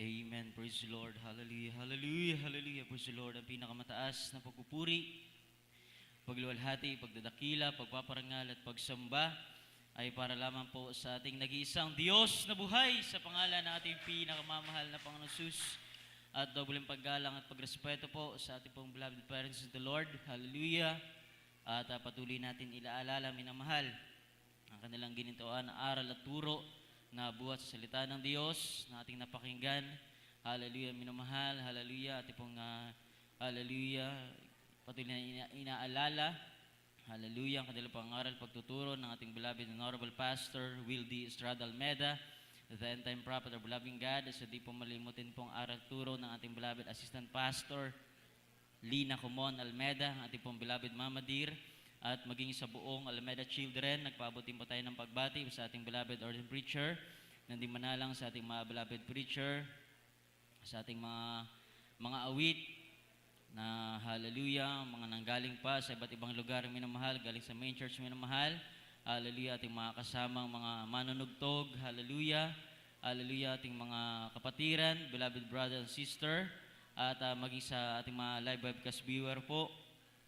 Amen. Praise the Lord. Hallelujah. Hallelujah. Hallelujah. Praise the Lord. Ang pinakamataas na pagpupuri, pagluwalhati, pagdadakila, pagpaparangal at pagsamba ay para lamang po sa ating nag-iisang Diyos na buhay sa pangalan ng ating pinakamamahal na Panginoon Jesus. At dobleng paggalang at pagrespeto po sa ating pong beloved parents in the Lord. Hallelujah. At patuloy natin ilaalala, minamahal, ang kanilang ginintuan na aral at turo na buhat sa salita ng Diyos na ating napakinggan. Hallelujah, minamahal. Hallelujah. Ating pong hallelujah. Patuloy na inaalala. Hallelujah. Ang kanilang pangaral, pagtuturo ng ating beloved and honorable pastor, Will D. Estrada Almeda, the end-time prophet of loving God. So di po malimutin pong aral turo ng ating beloved assistant pastor, Lina Comon Almeda, ating pong beloved Mama Dear, at maging sa buong Alameda Children. Nagpabutin po tayo ng pagbati sa ating beloved ordained preacher, nandi manalang sa ating mga beloved preacher, sa ating mga awit na hallelujah, mga nanggaling pa sa iba't ibang lugar, minamahal, galing sa main church, minamahal. Hallelujah, ating mga kasamang mga manunugtog, hallelujah, hallelujah, ating mga kapatiran, beloved brother and sister, at maging sa ating mga live webcast viewer po.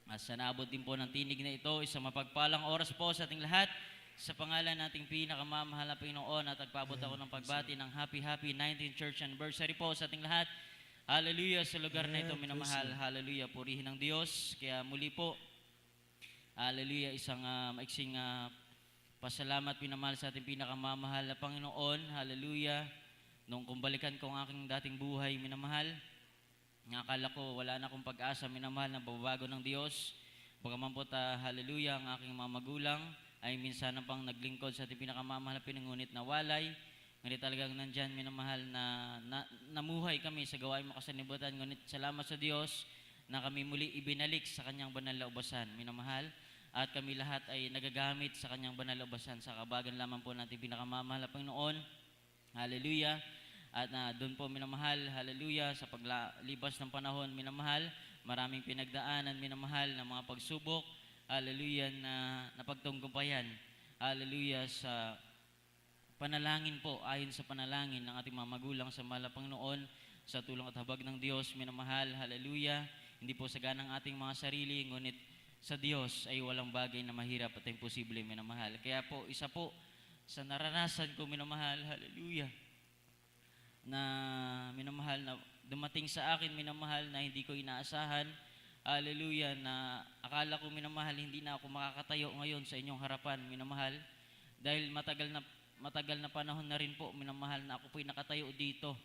At sa naabot din po ng tinig na ito, isang mapagpalang oras po sa ating lahat. Sa pangalan nating pinakamamahal na Panginoon, at nagpaabot ako ng pagbati ng happy 19th church anniversary po sa ating lahat. Hallelujah, sa lugar na ito, minamahal. Hallelujah, purihin ng Diyos. Kaya muli po, hallelujah, isang maiksing pasalamat, minamahal sa ating pinakamamahal na Panginoon. Hallelujah. Nung kumbalikan ko ang aking dating buhay, minamahal, akala ko wala na akong pag-asa, minamahal, na babago ng Diyos. Bagaman po hallelujah, ang aking mga magulang ay minsan na pang naglingkod sa ating pinakamamahal na pinangunit na walay. Ngunit talagang nandyan, minamahal, na namuhay kami sa gawain makasanibutan. Ngunit salamat sa Diyos na kami muli ibinalik sa kanyang banal na ubasan, minamahal. At kami lahat ay nagagamit sa kanyang banal na ubasan sa kabagan lamang po natin pinakamamahal na Panginoon. Hallelujah. At doon po, minamahal, hallelujah, sa paglibas ng panahon, minamahal, maraming pinagdaanan, minamahal, na mga pagsubok, hallelujah, na napagtunggumpayan, hallelujah, sa panalangin po, ayon sa panalangin ng ating mga magulang sa mahal na Panginoon, sa tulong at habag ng Diyos, minamahal, hallelujah, hindi po sagana ng ating mga sarili, ngunit sa Diyos ay walang bagay na mahirap at imposible, minamahal. Kaya po, isa po sa naranasan ko, minamahal, hallelujah, na minamahal, na dumating sa akin, minamahal, na hindi ko inaasahan, hallelujah, na akala ko, minamahal, hindi na ako makakatayo ngayon sa inyong harapan, minamahal, dahil matagal na panahon na rin po, minamahal, na ako po'y nakatayo dito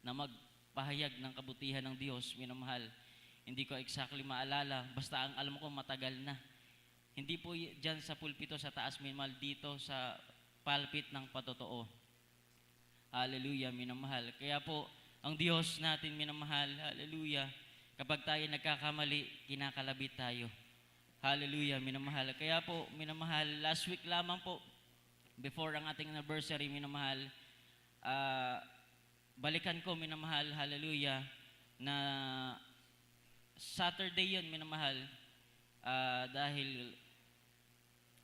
na magpahayag ng kabutihan ng Diyos, minamahal. Hindi ko exactly maalala, basta ang alam ko matagal na. Hindi po dyan sa pulpito sa taas, minamahal, dito sa pulpit ng patotoo. Hallelujah, minamahal. Kaya po, ang Diyos natin, minamahal, hallelujah, kapag tayo nagkakamali, kinakalabit tayo. Hallelujah, minamahal. Kaya po, minamahal, last week lamang po, before ang ating anniversary, minamahal, balikan ko, minamahal, hallelujah, na Saturday yun, minamahal, dahil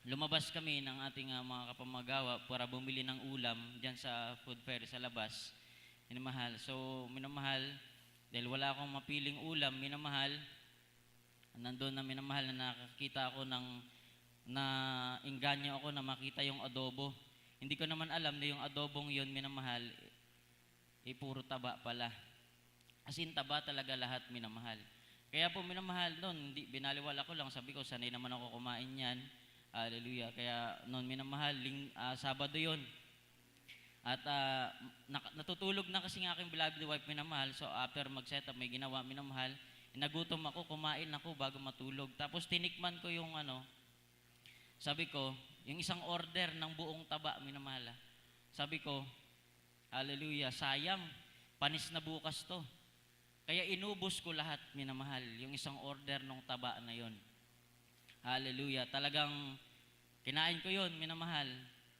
lumabas kami ng ating mga kapamagawa para bumili ng ulam dyan sa food fair sa labas, minamahal. So, minamahal, dahil wala akong mapiling ulam, minamahal, nandun na, minamahal, na nakakita ako na inganyo ako na makita yung adobo. Hindi ko naman alam na yung adobong yun, minamahal, puro taba pala. As in, taba talaga lahat, minamahal. Kaya po, minamahal, noon, binaliwala ko lang, sabi ko, sanay naman ako kumain yan. Hallelujah. Kaya noon, minamahal, Sabado yon. At natutulog na kasi ng aking beloved wife, minamahal. So after mag-set up, may ginawa, minamahal. Nagutom ako, kumain ako bago matulog. Tapos tinikman ko yung sabi ko, yung isang order ng buong taba, minamahal. Sabi ko, hallelujah, sayang, panis na bukas to. Kaya inubos ko lahat, minamahal, yung isang order ng taba na yon. Hallelujah. Talagang kinain ko yun, minamahal.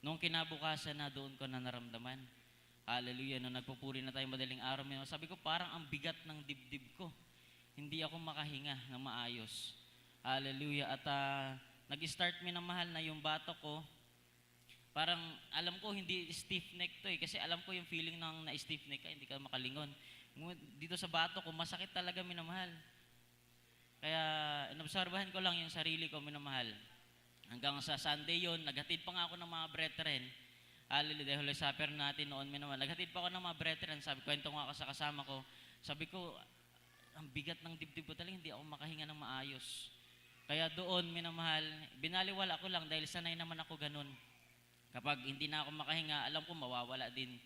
Nung kinabukasan na, doon ko na naramdaman. Hallelujah. Nung nagpupuri na tayo madaling araw, sabi ko, parang ang bigat ng dibdib ko. Hindi ako makahinga ng maayos. Hallelujah. At nag-start, minamahal, na yung bato ko, Parang alam ko hindi stiff neck to eh, kasi alam ko yung feeling ng na-stiff neck ka, hindi ka makalingon. Dito sa bato ko, masakit talaga minamahal. Kaya inobserbahan ko lang yung sarili ko minamahal. Hanggang sa Sunday yon, naghatid pa nga ako ng mga brethren. Hallelujah, dahil Holy Supper natin noon minamahal. Naghatid pa ako ng mga brethren, sabi, kwento nga ako sa kasama ko. Sabi ko, ang bigat ng dibdib ko talaga, hindi ako makahinga ng maayos. Kaya doon, minamahal, binaliwala ko lang dahil sanay naman ako ganun. Kapag hindi na ako makahinga, alam ko mawawala din.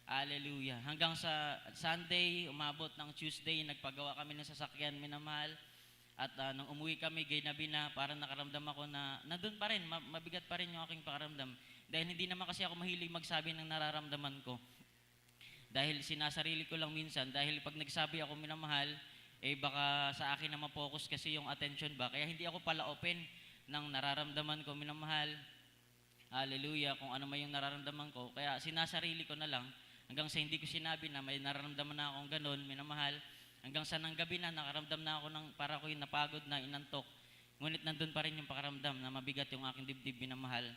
Hallelujah. Hanggang sa Sunday, umabot ng Tuesday, nagpagawa kami ng sasakyan, minamahal. At nung umuwi kami, gaynabi na, parang nakaramdam ako na nandun pa rin, mabigat pa rin yung aking pakaramdam. Dahil hindi naman kasi ako mahilig magsabi ng nararamdaman ko. Dahil sinasarili ko lang minsan, dahil pag nagsabi ako minamahal, eh baka sa akin na ma-focus kasi yung attention ba. Kaya hindi ako pala open ng nararamdaman ko minamahal. Hallelujah, kung ano man yung nararamdaman ko. Kaya sinasarili ko na lang, hanggang sa hindi ko sinabi na may nararamdaman na akong ganun, minamahal. Hanggang sa nang gabi na, nakaramdam na ako ng para ko yung napagod na, inantok. Ngunit nandun pa rin yung pakaramdam na mabigat yung aking dibdib, minamahal.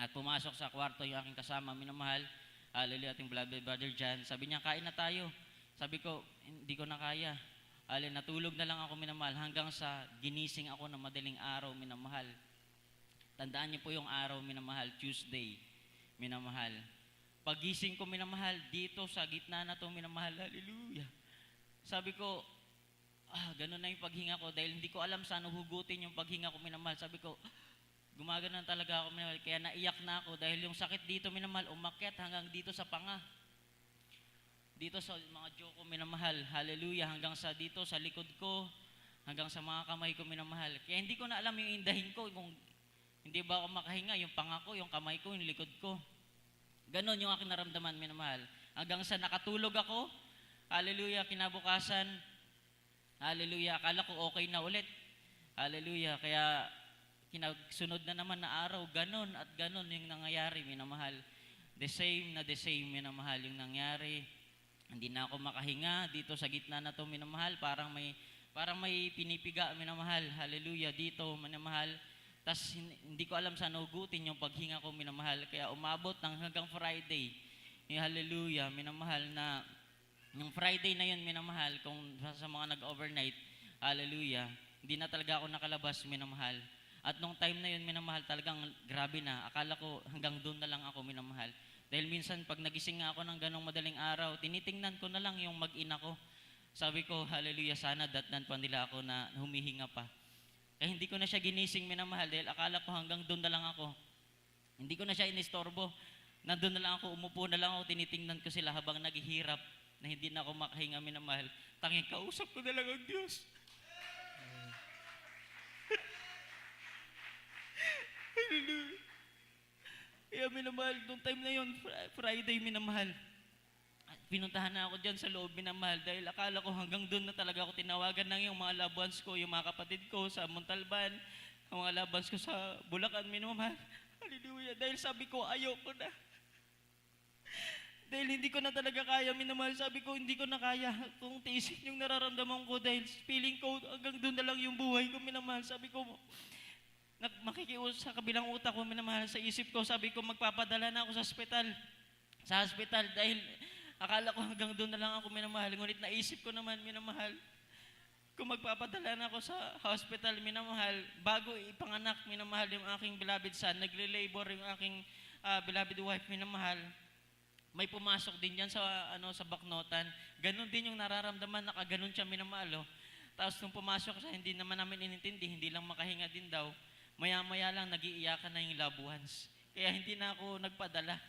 At pumasok sa kwarto yung aking kasama, minamahal. Hallelujah, ating beloved brother John. Sabi niya, kain na tayo. Sabi ko, hindi ko na kaya. Hallelujah, natulog na lang ako, minamahal. Hanggang sa ginising ako na madaling araw, minamahal. Tandaan niyo po yung araw, minamahal, Tuesday, minamahal. Pagising ko, minamahal, dito sa gitna na to, minamahal, hallelujah. Sabi ko, ganun na yung paghinga ko dahil hindi ko alam saan hugutin yung paghinga ko, minamahal. Sabi ko, gumagana talaga ako, minamahal. Kaya naiyak na ako dahil yung sakit dito, minamahal, umakyat hanggang dito sa panga. Dito sa mga jaw ko, minamahal, hallelujah, hanggang sa dito sa likod ko, hanggang sa mga kamay ko, minamahal. Kaya hindi ko na alam yung indahin ko, kung hindi ba ako makahinga, yung panga ko, yung kamay ko, yung likod ko. Ganon yung aking naramdaman, minamahal. Hanggang sa nakatulog ako, hallelujah, kinabukasan, hallelujah, akala ko okay na ulit. Hallelujah, kaya sunod na naman na araw, ganon at ganon yung nangyayari, minamahal. The same, minamahal, yung nangyari. Hindi na ako makahinga dito sa gitna na to, minamahal. Parang may pinipiga, minamahal. Hallelujah, dito, minamahal. Tas hindi ko alam saan hugutin yung paghinga ko, minamahal. Kaya umabot ng hanggang Friday. Hallelujah, minamahal, na yung Friday na yun, minamahal, kung sa mga nag-overnight, hallelujah, hindi na talaga ako nakalabas, minamahal. At nung time na yun, minamahal, talagang grabe na. Akala ko hanggang doon na lang ako, minamahal. Dahil minsan pag nagising nga ako ng ganong madaling araw, tinitingnan ko na lang yung mag-ina ko. Sabi ko, hallelujah, sana datnan pa nila ako na humihinga pa. Kaya hindi ko na siya ginising, minamahal, dahil akala ko hanggang doon na lang ako. Hindi ko na siya inistorbo. Nandun na lang ako, umupo na lang ako, tinitingnan ko sila habang naghihirap na hindi na ako makahinga, minamahal. Tanging kausap ko na lang ang Diyos. Hallelujah. Kaya minamahal, noong time na yun, Friday, minamahal. Pinuntahan na ako dyan sa loob, minamahal, dahil akala ko hanggang doon na talaga ako tinawagan ng yung mga loved ones ko, yung mga kapatid ko sa Montalban, ang mga loved ones ko sa Bulacan, minamahal. Hallelujah. Dahil sabi ko, ayoko na. Dahil hindi ko na talaga kaya, minamahal. Sabi ko, hindi ko na kaya kung tiisin yung nararamdaman ko dahil feeling ko hanggang doon na lang yung buhay ko, minamahal. Sabi ko, makikius sa kabilang utak ko, minamahal, sa isip ko, sabi ko, magpapadala na ako sa hospital. Sa hospital dahil akala ko hanggang doon na lang ako, minamahal. Ngunit naisip ko naman, minamahal, kung magpapadala na ako sa hospital, minamahal, bago ipanganak, minamahal, yung aking beloved son, nagle-labor yung aking beloved wife, minamahal, may pumasok din dyan sa baknotan. Ganon din yung nararamdaman, nakaganon siya, minamahal. Tapos nung pumasok siya, hindi naman namin inintindi, hindi lang makahinga din daw. Maya-maya lang nagiiyakan na yung loved ones. Kaya hindi na ako nagpadala.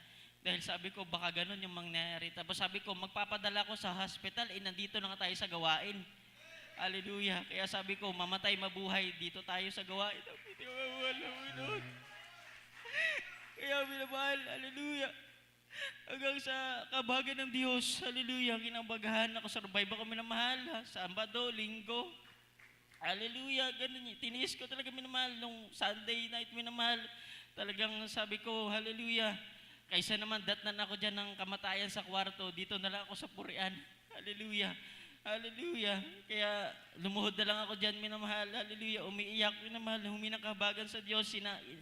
Dahil sabi ko, baka ganun yung mangyayari. Tapos sabi ko, magpapadala ko sa hospital, nandito na nga tayo sa gawain. Hallelujah. Kaya sabi ko, mamatay mabuhay, dito tayo sa gawain. Hindi ko mamahal. Kaya minamahal, hallelujah. Hanggang sa kabagan ng Diyos, hallelujah, kinabagahan ako, survive ako, minamahal, Sabado, Linggo, hallelujah, ganun yun. Tiniis ko talaga, minamahal, nung Sunday night, minamahal, talagang sabi ko, hallelujah, kaysa naman datnan ako dyan ng kamatayan sa kwarto, dito na lang ako sa purian, hallelujah. Hallelujah. Kaya lumuhod na lang ako dyan, minamahal. Hallelujah. Umiiyak, minamahal. Huminang kahabagan sa Diyos.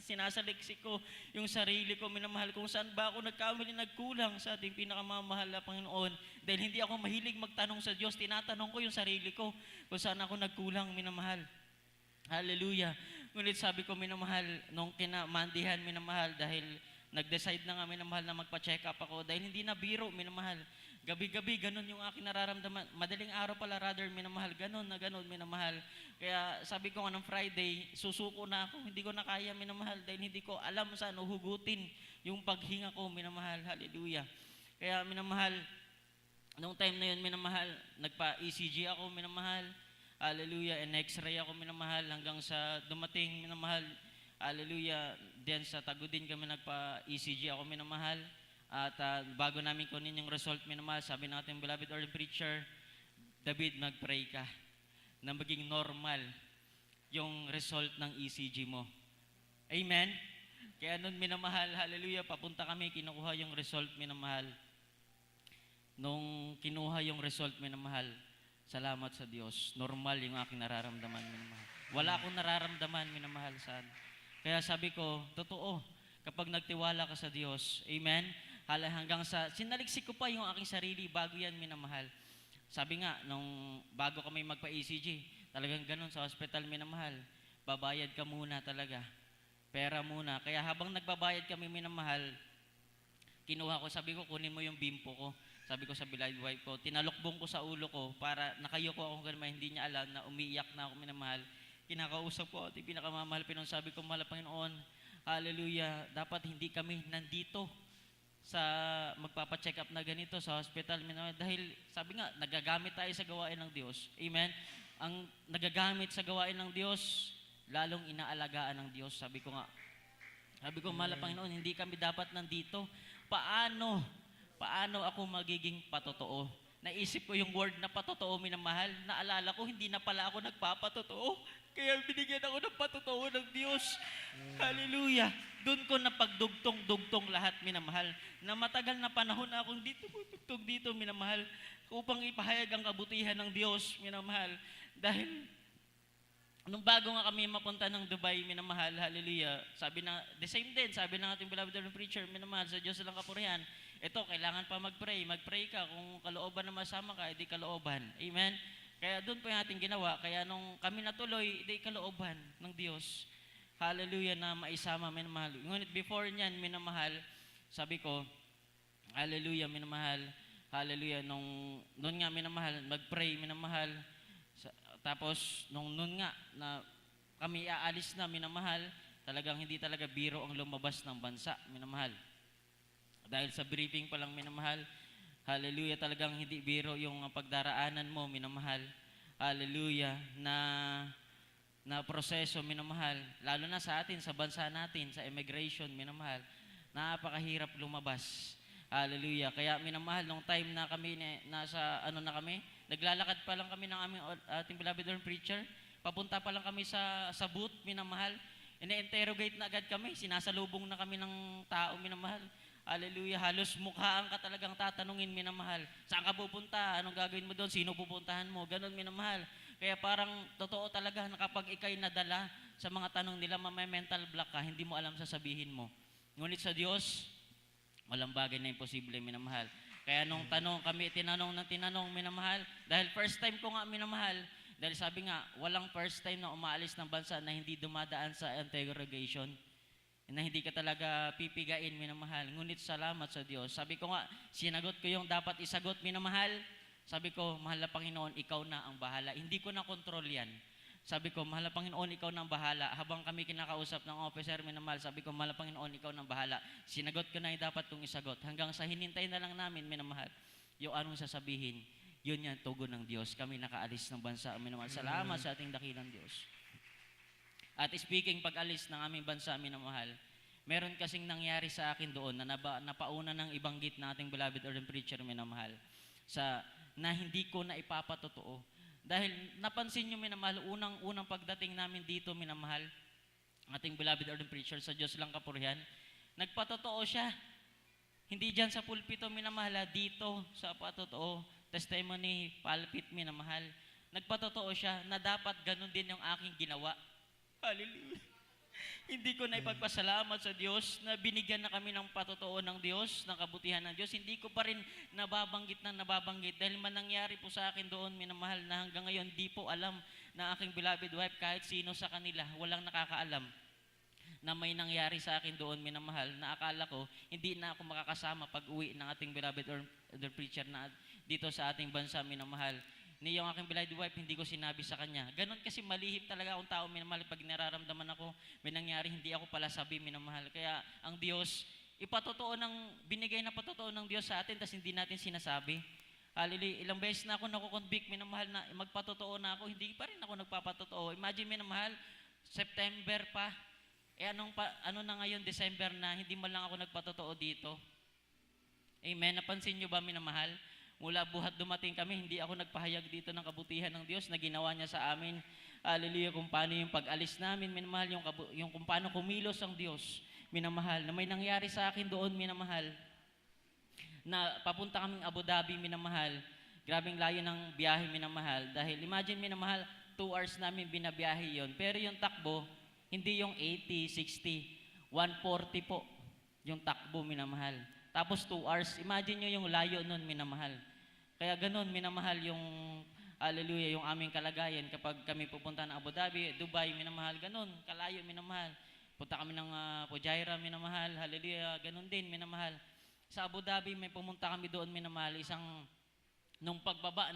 Sinasaliksik ko yung sarili ko, minamahal. Kung saan ba ako nagkamali, nagkulang sa ating pinakamamahal na Panginoon. Dahil hindi ako mahilig magtanong sa Diyos. Tinatanong ko yung sarili ko kung saan ako nagkulang, minamahal. Hallelujah. Ngunit sabi ko, minamahal, nung kinamandihan, minamahal, dahil nag-decide na nga, minamahal, na magpa-check up ako. Dahil hindi na biro, minamahal. Gabi-gabi, ganun yung aking nararamdaman. Madaling araw pala, rather, minamahal. Ganun na ganun, minamahal. Kaya sabi ko nga ng Friday, susuko na ako. Hindi ko na kaya, minamahal. Dahil hindi ko alam saan uhugutin yung paghinga ko, minamahal. Hallelujah. Kaya, minamahal, nung time na yun, minamahal, nagpa-ECG ako, minamahal. Hallelujah. And X-ray ako, minamahal. Hanggang sa dumating, minamahal. Hallelujah. Diyan sa Tagudin kami nagpa-ECG ako, minamahal. At bago namin kunin yung result, minamahal, sabi ng ating beloved Lord preacher, David, mag-pray ka na maging normal yung result ng ECG mo. Amen? Kaya nun, minamahal, hallelujah, papunta kami, kinukuha yung result, minamahal. Nung kinuha yung result, minamahal, salamat sa Diyos. Normal yung aking nararamdaman, minamahal. Wala akong nararamdaman, minamahal, saan. Kaya sabi ko, totoo, kapag nagtiwala ka sa Diyos, amen? Hanggang sa, sinaliksik ko pa yung aking sarili bago yan, minamahal. Sabi nga, nung bago kami magpa-ECG, talagang ganun sa hospital, minamahal. Babayad ka muna talaga. Pera muna. Kaya habang nagbabayad kami, minamahal, kinuha ko, sabi ko, kunin mo yung bimpo ko. Sabi ko sa beloved wife ko, tinalokbong ko sa ulo ko para nakayuko ako ganun, hindi niya alam na umiiyak na ako, minamahal. Kinakausap ko, at pinakamamahal, sabi ko, mahal Panginoon, hallelujah, dapat hindi kami nandito sa magpapacheck up na ganito sa hospital, minamahal. Dahil sabi nga, nagagamit tayo sa gawain ng Diyos. Amen? Ang nagagamit sa gawain ng Diyos, lalong inaalagaan ng Diyos. Sabi ko, mahal Panginoon, hindi kami dapat nandito. Paano ako magiging patotoo? Naisip ko yung word na patotoo, minamahal. Naalala ko, hindi na pala ako nagpapatotoo. Kaya binigyan ako ng patotoo ng Diyos. Hallelujah. Doon ko napagdugtong-dugtong lahat, minamahal. Na matagal na panahon na akong dugtong dito, minamahal. Upang ipahayag ang kabutihan ng Diyos, minamahal. Dahil, nung bago nga kami mapunta ng Dubai, minamahal, hallelujah. The same din, sabi ng ating beloved Lord preacher, minamahal, sa Diyos lang kapurihan. Ito, kailangan pa mag-pray. Mag-pray ka. Kung kalooban na masama ka, edi kalooban. Amen? Kaya doon po yung ating ginawa. Kaya nung kami natuloy, edi kalooban ng Diyos. Hallelujah, na maisama, minamahal. Ngunit before niyan, minamahal, sabi ko, hallelujah, minamahal. Hallelujah, noon nga, minamahal, mag-pray, minamahal. Tapos, noon nga, na kami aalis na, minamahal, talagang hindi talaga biro ang lumabas ng bansa, minamahal. Dahil sa briefing pa lang, minamahal, hallelujah, talagang hindi biro yung pagdaraanan mo, minamahal. Hallelujah, na proseso, minamahal. Lalo na sa atin, sa bansa natin, sa immigration, minamahal. Napakahirap lumabas. Hallelujah. Kaya minamahal, nung time na kami, naglalakad pa lang kami ng aming ating beloved Lord preacher, papunta pa lang kami sa booth, minamahal. Ine-interrogate na agad kami, sinasalubong na kami ng tao, minamahal. Hallelujah. Halos mukhaan ka talagang tatanungin, minamahal. Saan ka pupunta? Anong gagawin mo doon? Sino pupuntahan mo? Ganon, minamahal. Kaya parang totoo talaga na kapag ikay nadala sa mga tanong nila, may mental block ka, hindi mo alam sasabihin mo. Ngunit sa Diyos, walang bagay na imposible, minamahal. Kaya nung tinanong, minamahal, dahil first time ko nga, minamahal, dahil sabi nga, walang first time na umaalis ng bansa na hindi dumadaan sa interrogation, na hindi ka talaga pipigain, minamahal. Ngunit salamat sa Diyos. Sabi ko nga, sinagot ko yung dapat isagot, minamahal. Sabi ko, mahal na Panginoon, ikaw na ang bahala. Hindi ko na kontrol yan. Sabi ko, mahal na Panginoon, ikaw na ang bahala. Habang kami kinakausap ng officer, minamahal, sabi ko, mahal na Panginoon, ikaw na ang bahala. Sinagot ko na yung dapat kong isagot. Hanggang sa hinintay na lang namin, minamahal, yung anong sasabihin, yun yan, tugon ng Diyos. Kami nakaalis ng bansa, minamahal. Salamat sa ating dakilang Diyos. At speaking pag-alis ng aming bansa, minamahal, meron kasing nangyari sa akin doon na napauna ng ibanggit na ating beloved Lord preacher, minamahal, na hindi ko na ipapatotoo. Dahil napansin nyo, minamahal, unang pagdating namin dito, minamahal, ating beloved Lord preacher, sa Diyos lang kapurihan, nagpatotoo siya. Hindi dyan sa pulpito, minamahal, dito sa patotoo. testimony pulpit, minamahal. Nagpatotoo siya na dapat ganun din yung aking ginawa. Hallelujah. Hindi ko na ipagpasalamat sa Diyos na binigyan na kami ng patotoo ng Diyos, ng kabutihan ng Diyos. Hindi ko pa rin nababanggit dahil man nangyari po sa akin doon, minamahal, na hanggang ngayon di po alam na aking beloved wife, kahit sino sa kanila, walang nakakaalam na may nangyari sa akin doon, minamahal, na akala ko hindi na ako makakasama pag uwi ng ating beloved or the preacher na dito sa ating bansa, minamahal. Ni yung aking beloved wife, hindi ko sinabi sa kanya. Ganon kasi malihim talaga akong tao, minamahal. Pag nararamdaman ako, may nangyari, hindi ako pala sabi, minamahal. Kaya ang Diyos, binigay na patotoo ng Diyos sa atin, tas hindi natin sinasabi. Hallelujah. Ilang beses na ako nakukonvict, minamahal, na magpatotoo na ako, hindi pa rin ako nagpapatotoo. Imagine, minamahal, September pa, ano na ngayon, December na, hindi man lang ako nagpatotoo dito. Amen. Napansin nyo ba, minamahal? Mula buhat dumating kami, hindi ako nagpahayag dito ng kabutihan ng Diyos na ginawa niya sa amin. Hallelujah, kung paano yung pag-alis namin, minamahal, yung kung paano kumilos ang Diyos, minamahal, na may nangyari sa akin doon, minamahal, na papunta kaming Abu Dhabi, minamahal. Grabing layo ng biyahe, minamahal. Dahil imagine, minamahal, 2 hours namin binabiyahe yon. Pero yung takbo, hindi yung 80, 60, 140 po yung takbo, minamahal. Tapos 2 hours. Imagine nyo yung layo nun, minamahal. Kaya ganun, minamahal, yung, hallelujah, yung aming kalagayan kapag kami pupunta ng Abu Dhabi, Dubai, minamahal, ganun, kalayo, minamahal. Punta kami ng Fujairah, minamahal, hallelujah, ganun din, minamahal. Sa Abu Dhabi, may pumunta kami doon, minamahal, nung pagbaba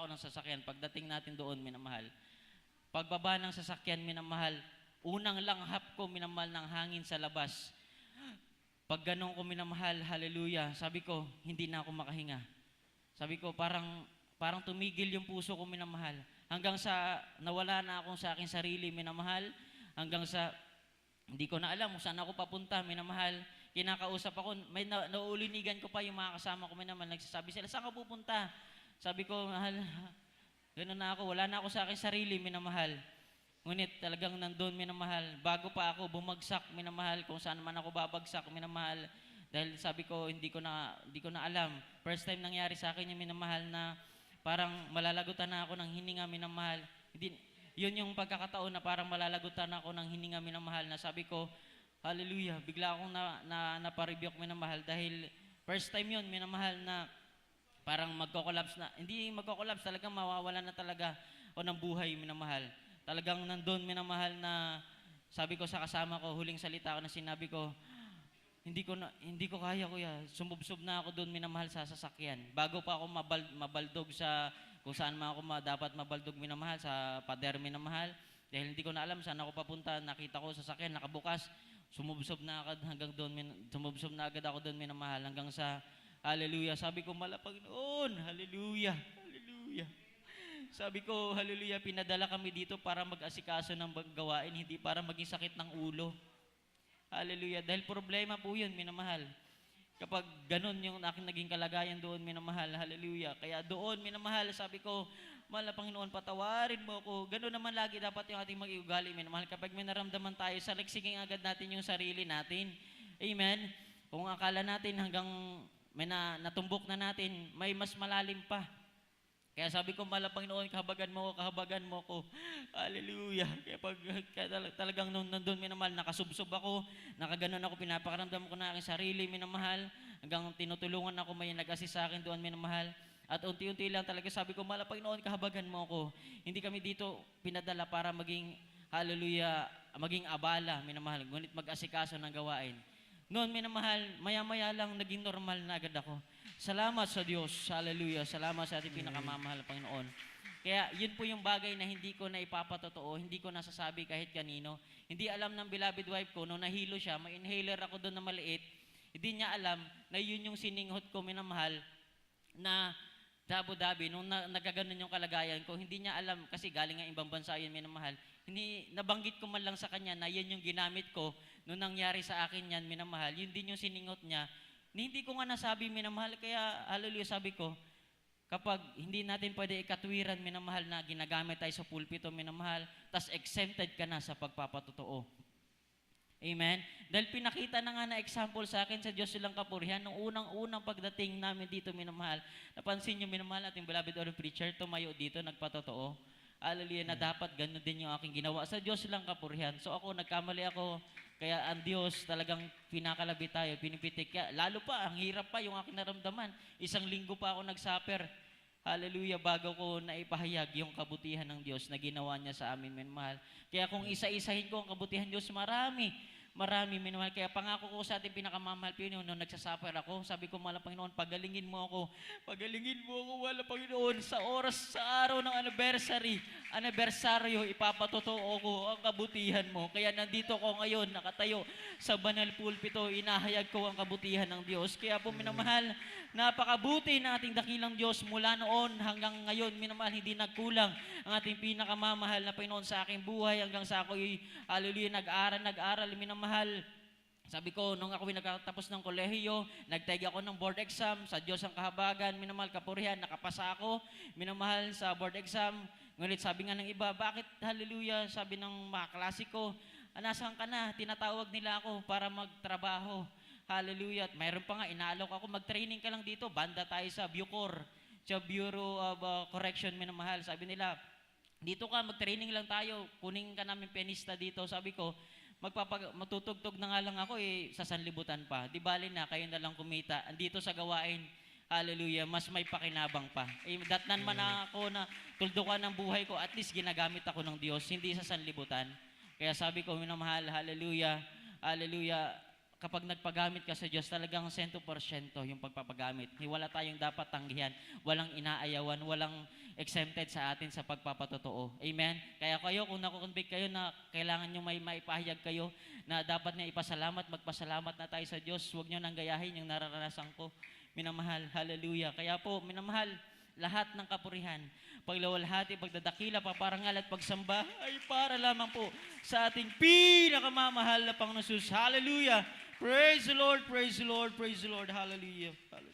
ko ng sasakyan, pagdating natin doon, minamahal, pagbaba ng sasakyan, minamahal, unang langhap ko, minamahal, ng hangin sa labas. Pag ganun ko, minamahal, hallelujah, sabi ko, hindi na ako makahinga. Sabi ko, parang tumigil yung puso ko, minamahal. Hanggang sa nawala na akong sa aking sarili, minamahal. Hanggang sa hindi ko na alam kung saan ako papunta, minamahal. Kinakausap ako, may nauulinigan ko pa yung mga kasama ko, minamahal. Nagsasabi sila, saan ka pupunta? Sabi ko, mahal, ganun na ako, wala na ako sa aking sarili, minamahal. Ngunit talagang nandun, minamahal. Bago pa ako bumagsak, minamahal, kung saan man ako babagsak, minamahal. Dahil sabi ko, hindi ko na alam. First time nangyari sa akin yung, minamahal, na parang malalagutan na ako ng hininga, minamahal. Yun yung pagkakataon na parang malalagutan na ako ng hininga, minamahal, na sabi ko, hallelujah, bigla akong naparebuke, minamahal. Dahil first time yun, minamahal, na parang magko-collapse na. Hindi magko-collapse, talagang mawawala na talaga o ng buhay, minamahal. Talagang nandun, minamahal, na sabi ko sa kasama ko, huling salita ko na sinabi ko, hindi ko kaya, kuya. Sumubsob na ako doon, minamahal, sa sasakyan. Bago pa ako mabaldog sa kung saan ako dapat mabaldog, minamahal, sa pader, minamahal. Dahil hindi ko na alam saan ako papunta. Nakita ko sa sasakyan nakabukas. Sumubsob na agad ako doon, minamahal, hanggang sa hallelujah. Sabi ko, Panginoon, hallelujah, hallelujah. Sabi ko, hallelujah, pinadala kami dito para mag-asikaso ng gawain, hindi para maging sakit ng ulo. Hallelujah. Dahil problema po yun, minamahal. Kapag ganun yung aking naging kalagayan doon, minamahal, hallelujah. Kaya doon, minamahal, sabi ko, mahal na Panginoon, patawarin mo ako. Ganun naman lagi dapat yung ating mag-iugali, minamahal. Kapag may naramdaman tayo, saliksigin agad natin yung sarili natin. Amen? Kung akala natin hanggang may natumbok na natin, may mas malalim pa. Kaya sabi ko, mahal na Panginoon, kahabagan mo ko. Hallelujah. Kaya talagang nandun, minamahal, nakasubsob ako, nakaganon ako, pinapakaramdam ko na aking sarili, minamahal, hanggang tinutulungan ako, may nag-assist sa akin doon, minamahal. At unti-unti lang talaga sabi ko, mahal na Panginoon, kahabagan mo ko. Hindi kami dito pinadala para maging, hallelujah, maging abala, minamahal, ngunit mag-asikaso ng gawain. Noon, minamahal, maya-maya lang naging normal na agad ako. Salamat sa Diyos. Hallelujah. Salamat sa ating pinakamamahal na Panginoon. Kaya yun po yung bagay na hindi ko na ipapatotoo, hindi ko nasasabi kahit kanino. Hindi alam ng beloved wife ko, nung nahilo siya, may inhaler ako doon na maliit, hindi niya alam na yun yung sininghot ko, minamahal, na sa Abu Dhabi, nung nagkaganon yung kalagayan ko, hindi niya alam, kasi galing nga ibang bansa yun, minamahal. Hindi, nabanggit ko man lang sa kanya na yan yung ginamit ko, nung nangyari sa akin yan, minamahal, yun din yung sininghot niya. Hindi ko nga nasabi, minamahal, kaya hallelujah, sabi ko, kapag hindi natin pwede ikatwiran, minamahal, na ginagamit tayo sa pulpito, minamahal, tas exempted ka na sa pagpapatotoo. Amen? Dahil pinakita na nga na example sa akin sa Diyos silang kapurihan, nung unang-unang pagdating namin dito, minamahal, napansin nyo, minamahal, ating beloved oral preacher, tumayo dito, nagpatotoo. Hallelujah, na dapat ganun din yung aking ginawa. Sa Diyos silang kapurihan. So ako, nagkamali ako, kaya ang Diyos talagang pinakalabi tayo, pinipitik. Kaya, lalo pa, ang hirap pa yung aking naramdaman. 1 linggo pa ako nagsuffer. Hallelujah, bago ko naipahayag yung kabutihan ng Diyos na ginawa niya sa amin, minamahal. Kaya kung isa-isahin ko ang kabutihan ng Diyos, marami, minamahal. Kaya pangako ko sa ating pinakamamahal, Panginoon, nung nagsasuffer ako, sabi ko, mahal Panginoon, pagalingin mo ako, mahal Panginoon, sa oras, sa araw ng anibersaryo, ipapatotoo ko ang kabutihan mo. Kaya nandito ko ngayon, nakatayo sa banal pulpito, inahayag ko ang kabutihan ng Diyos. Kaya po, minamahal, napakabuti ng ating dakilang Diyos mula noon hanggang ngayon, minamahal, hindi nagkulang ang ating pinakamamahal na Panginoon sa aking buhay hanggang sa ako'y, hallelujah, nag-aral, minamahal. Sabi ko, nung ako'y nagtatapos ng kolehiyo, nagtake ako ng board exam, sa Diyos ang kahabagan, minamahal, kapurihan, nakapasa ako, minamahal, sa board exam. Ngunit sabi nga ng iba, bakit, hallelujah, sabi ng mga klasiko, nasaan ka na? Tinatawag nila ako para magtrabaho. Hallelujah. At mayroon pa nga, inaalok ako, mag-training ka lang dito, banda tayo sa Bucor, sa Bureau of Correction, minamahal. Sabi nila, dito ka, mag-training lang tayo, kunin ka namin penista dito. Sabi ko, magtutugtog na nga lang ako sa sanlibutan pa. Di bali na, kayo na lang kumita. Andito sa gawain, hallelujah, mas may pakinabang pa. Datnan man ako na tuldukan ng buhay ko, at least ginagamit ako ng Diyos, hindi sa sanlibutan. Kaya sabi ko, minamahal, hallelujah, kapag nagpagamit ka sa Diyos, talagang 100% yung pagpapagamit. Wala tayong dapat tanggihan, walang inaayawan, walang exempted sa atin sa pagpapatotoo. Amen? Kaya kayo, kung nakukonvict kayo na kailangan nyo may maipahayag kayo na dapat na ipasalamat, magpasalamat na tayo sa Diyos. Huwag nyo nang gayahin yung nararanasan ko. Minamahal, hallelujah. Kaya po, minamahal, lahat ng kapurihan, pagluwalhati, pagdadakila, paparangal at pagsamba ay para lamang po sa ating pinakamamahal na Panginoon Jesus. Hallelujah! Praise the Lord, praise the Lord, praise the Lord. Hallelujah. Hallelujah.